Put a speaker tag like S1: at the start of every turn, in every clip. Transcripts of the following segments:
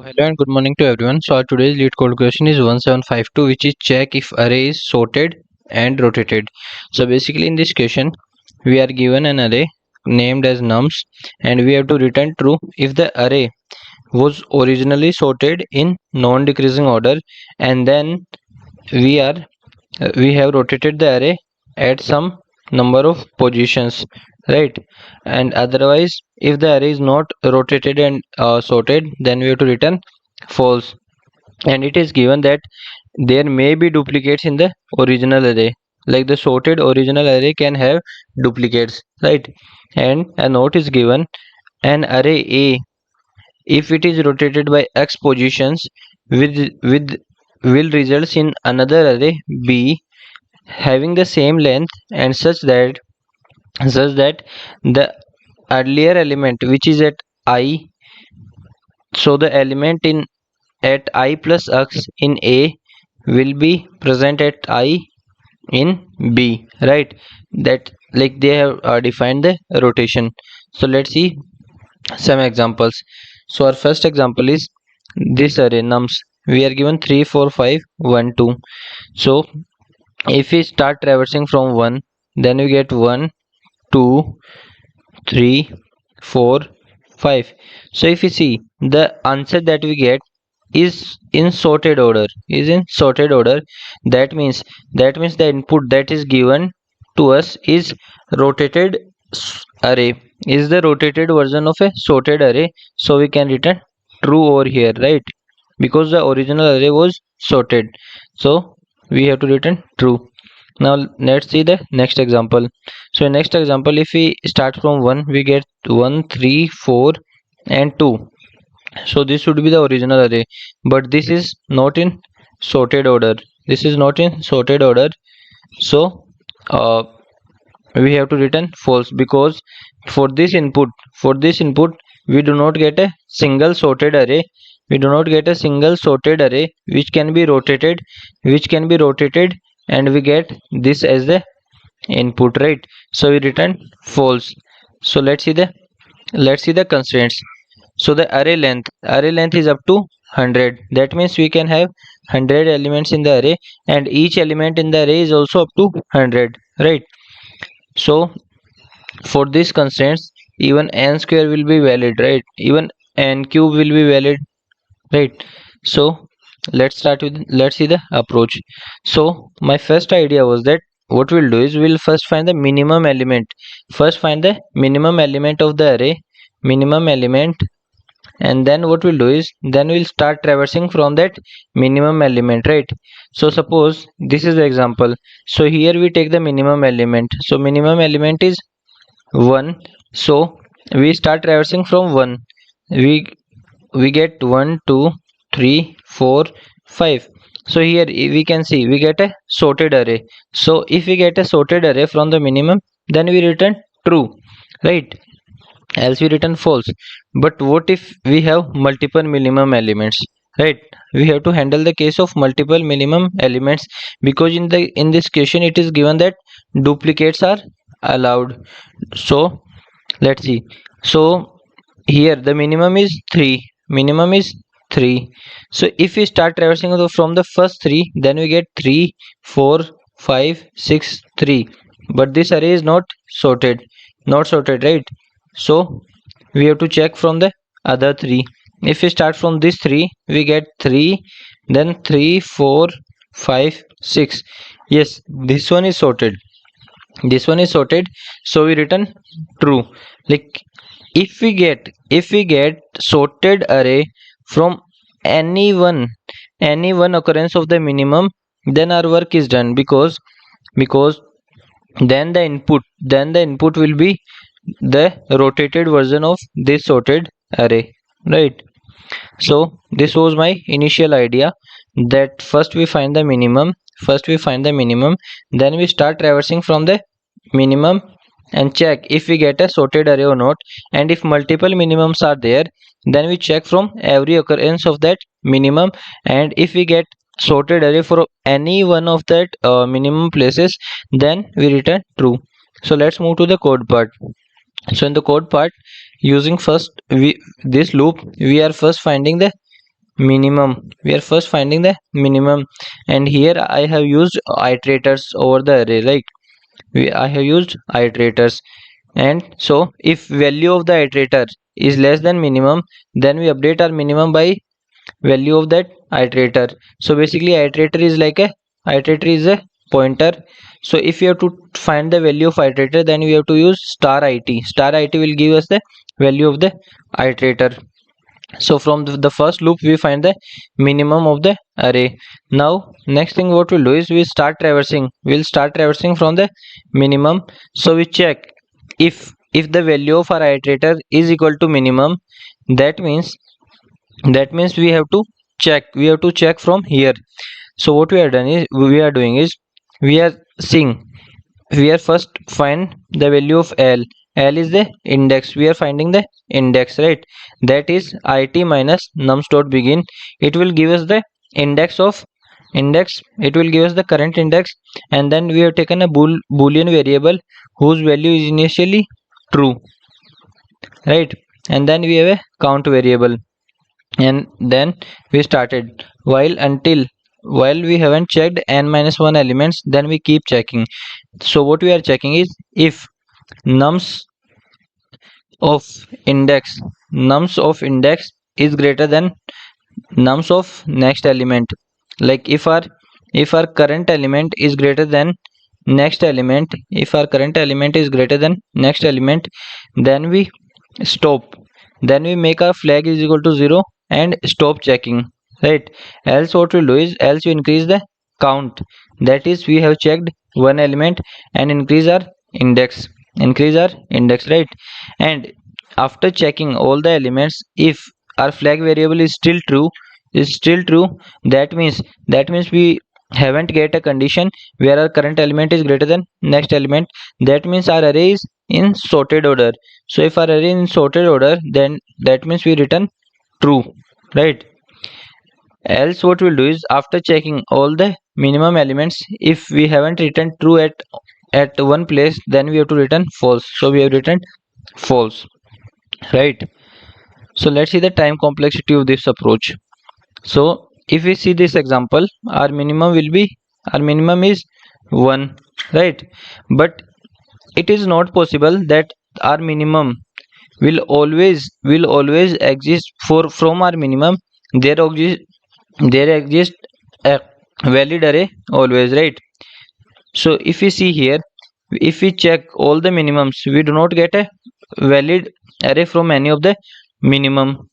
S1: Hello and good morning to everyone. So our today's lead code question is 1752, which is check if array is sorted and rotated. So basically in this question we are given an array named as nums and we have to return true if the array was originally sorted in non-decreasing order, and then we are we have rotated the array at some number of positions, right? And otherwise if the array is not rotated and sorted, then we have to return false. And it is given that there may be duplicates in the original array, like the sorted original array can have duplicates, right? And a note is given, an array a, if it is rotated by x positions, with will results in another array b having the same length and such that the earlier element which is at I, so the element in at I plus x in A will be present at I in B, right? That, like, they have defined the rotation. So let's see some examples. So our first example is this array nums. We are given 3 4 5 1 2. So if we start traversing from 1, then we get 1 2 3 4 5. So if you see, the answer that we get is in sorted order. That means the input that is given to us is rotated array, is the rotated version of a sorted array. So we can return true over here, right? Because the original array was sorted, so we have to return true. Now let's see the next example. So in next example, if we start from 1, we get 1 3 4 and 2. So this should be the original array, but this is not in sorted order. This is not in sorted order. So uh, we have to return false, because for this input we do not get a single sorted array. We do not get a single sorted array which can be rotated, and we get this as the input, right? So we return false. So let's see the constraints. So the array length is up to 100. That means we can have 100 elements in the array, and each element in the array is also up to 100, right? So for these constraints, even n square will be valid, right? Even n cube will be valid, right? So let's see the approach. So my first idea was that what we'll do is we'll first find the minimum element. First find the minimum element of the array, minimum element, and then what we'll do is then we'll start traversing from that minimum element, right? So suppose this is the example. So here we take the minimum element. So minimum element is 1. So we start traversing from 1. We get 1 2 3 4 5. So here we can see we get a sorted array. So if we get a sorted array from the minimum, then we return true, right? Else we return false. But what if we have multiple minimum elements, right? We have to handle the case of multiple minimum elements, because in this question it is given that duplicates are allowed. So let's see. So here the minimum is 3. So if we start traversing from the first 3, then we get 3 4 5 6 3. But this array is not sorted, right? So we have to check from the other 3. If we start from this 3, we get 3, then 3 4 5 6. Yes, this one is sorted. So we return true. Like, if we get sorted array from any one occurrence of the minimum, then our work is done, because then the input will be the rotated version of this sorted array, right? So this was my initial idea, that first we find the minimum, then we start traversing from the minimum and check if we get a sorted array or not. And if multiple minimums are there, then we check from every occurrence of that minimum, and if we get sorted array for any one of that minimum places, then we return true. So let's move to the code part. So in the code part, using first this loop, we are first finding the minimum. We are first finding the minimum, and here I have used iterators over the array, right? I have used iterators, and so if value of the iterator is less than minimum, then we update our minimum by value of that iterator. So basically iterator is a pointer. So if you have to find the value of iterator, then we have to use star it will give us the value of the iterator. So from the first loop we find the minimum of the array. Now next thing what we'll do is we'll start traversing from the minimum. So we check if the value of our iterator is equal to minimum, that means we have to check from here. So what we are doing is we are seeing, we are first find the value of l is the index. We are finding the index, right? That is it minus nums dot begin. It will give us the index, it will give us the current index, and then we have taken a boolean variable whose value is initially true, right? And then we have a count variable, and then we started while we haven't checked n minus 1 elements, then we keep checking. So what we are checking is if nums of index is greater than nums of next element. Like if our current element is greater than next element, if our current element is greater than next element, then we stop, then we make our flag is equal to 0 and stop checking, right? Else what we'll do is else we increase the count. That is we have checked one element and increase our index, right? And after checking all the elements, if our flag variable is still true, that means we haven't get a condition where our current element is greater than next element. That means our array is in sorted order. So if our array is in sorted order, then that means we return true, right? Else what we'll do is after checking all the minimum elements, if we haven't written true at one place, then we have to return false. So we have written false, right? So let's see the time complexity of this approach. So if we see this example, our minimum is 1, right? But it is not possible that our minimum will always exist. From our minimum there exists a valid array always, right? So if we see here, if we check all the minimums, we do not get a valid array from any of the minimum.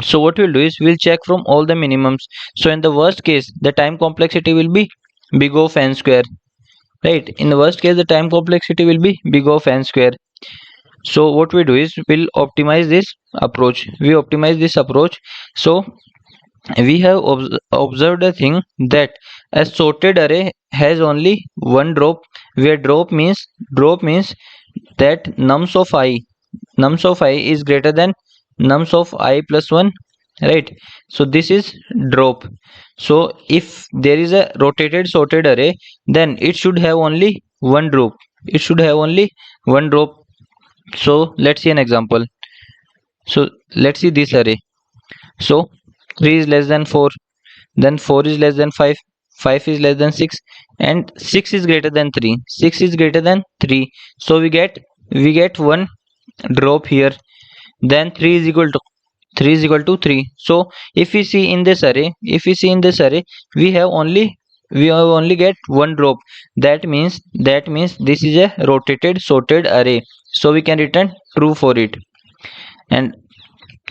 S1: So what we'll do is we'll check from all the minimums. So in the worst case, the time complexity will be big of n square, right? In the worst case, the time complexity will be big of n square. So what we do is we'll optimize this approach. So we have observed a thing that a sorted array has only one drop, where drop means that nums of I is greater than nums of I plus 1, right? So this is drop. So if there is a rotated sorted array, then it should have only one drop. So let's see an example. So let's see this array. So 3 is less than 4, then 4 is less than 5, 5 is less than 6, and 6 is greater than 3, so we get one drop here. Then 3 is equal to 3. So if we see in this array, we have only get one drop. That means this is a rotated sorted array, so we can return true for it. And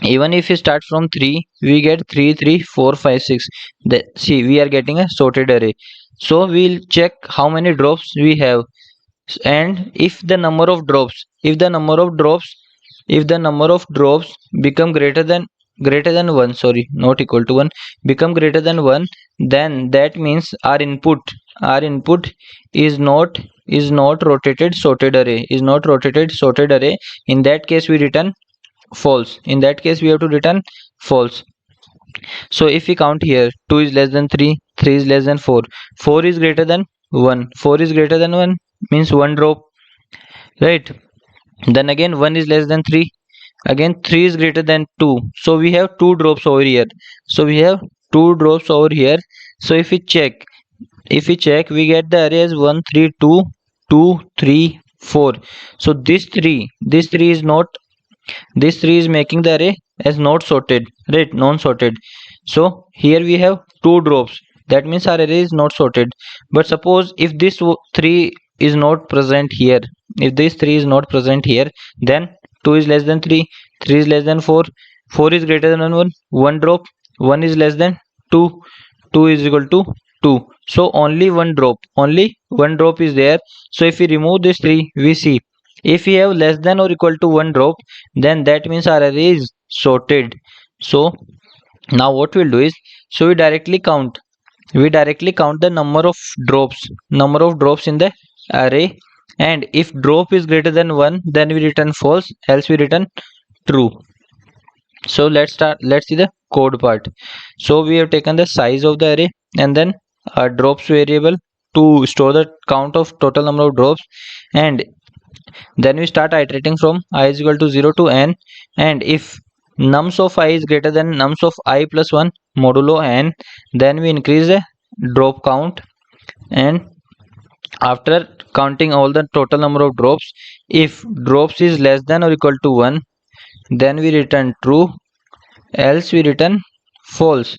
S1: even if we start from 3, we get 3 3 4 5 6. See, we are getting a sorted array. So we'll check how many drops we have, and if the number of drops become greater than 1, sorry, not equal to 1, become greater than 1, then that means our input is not rotated sorted array, In that case we return false. We have to return false. So if we count here, 2 is less than 3, 3 is less than 4, 4 is greater than 1, means one drop, right? Then again 1 is less than 3, again 3 is greater than 2, so we have two drops over here. So we have two drops over here. So if we check we get the array as 1 3 2 2 3 4. So this three is not, this 3 is making the array as not sorted, right, non sorted. So here we have two drops, that means our array is not sorted. But suppose if this 3 is not present here, if this 3 is not present here, then 2 is less than 3, 3 is less than 4, 4 is greater than 1, 1 drop, 1 is less than 2, 2 is equal to 2. So only one drop is there. So if we remove this 3, we see if we have less than or equal to one drop, then that means our array is sorted. So now what we'll do is, so we directly count the number of drops in the array, and if drop is greater than 1, then we return false, else we return true. So let's see the code part. So we have taken the size of the array and then a drops variable to store the count of total number of drops, and then we start iterating from I is equal to 0 to n, and if nums of I is greater than nums of I plus 1 modulo n, then we increase the drop count, and after counting all the total number of drops, if drops is less than or equal to 1, then we return true, else we return false.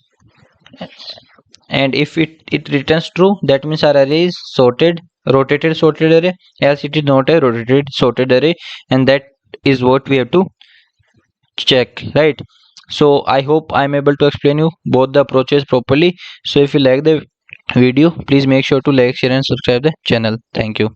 S1: And if it returns true, that means our array is sorted, rotated sorted array, else it is not a rotated sorted array, and that is what we have to check, right? So I hope I'm able to explain you both the approaches properly. So if you like the video, please make sure to like, share and subscribe the channel. Thank you.